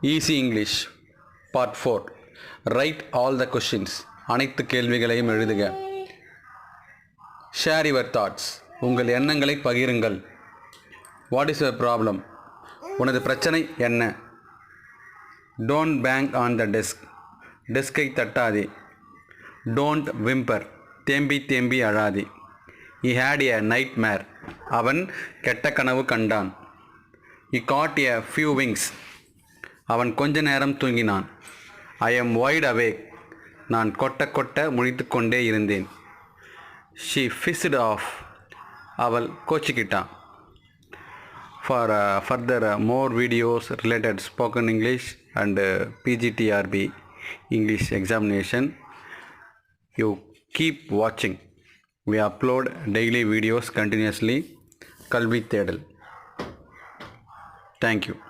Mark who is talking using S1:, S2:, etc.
S1: Easy English part 4. Write all the questions. அனைத்து கேள்விகளையும் எழுதுக. Share your thoughts. உங்கள் எண்ணங்களை பகிருங்கள். What is your problem? உனது பிரச்சனை என்ன? Don't bang on the desk. டெஸ்கை தட்டாதே. Don't whimper. தேம்பி தேம்பி அழாதே. He had a nightmare. அவன் கெட்ட கனவு கண்டான். He caught a few wings. அவன் கொஞ்ச நேரம் தூங்கினான். I am wide awake. நான் கொட்ட கொட்ட முழித்து கொண்டே இருந்தேன். She fizzed off. அவள் கோச்சிக்கிட்டான். For further more videos related spoken English and PGTRB English examination, you keep watching. We upload daily videos continuously. Kalvi Thedal. Thank you.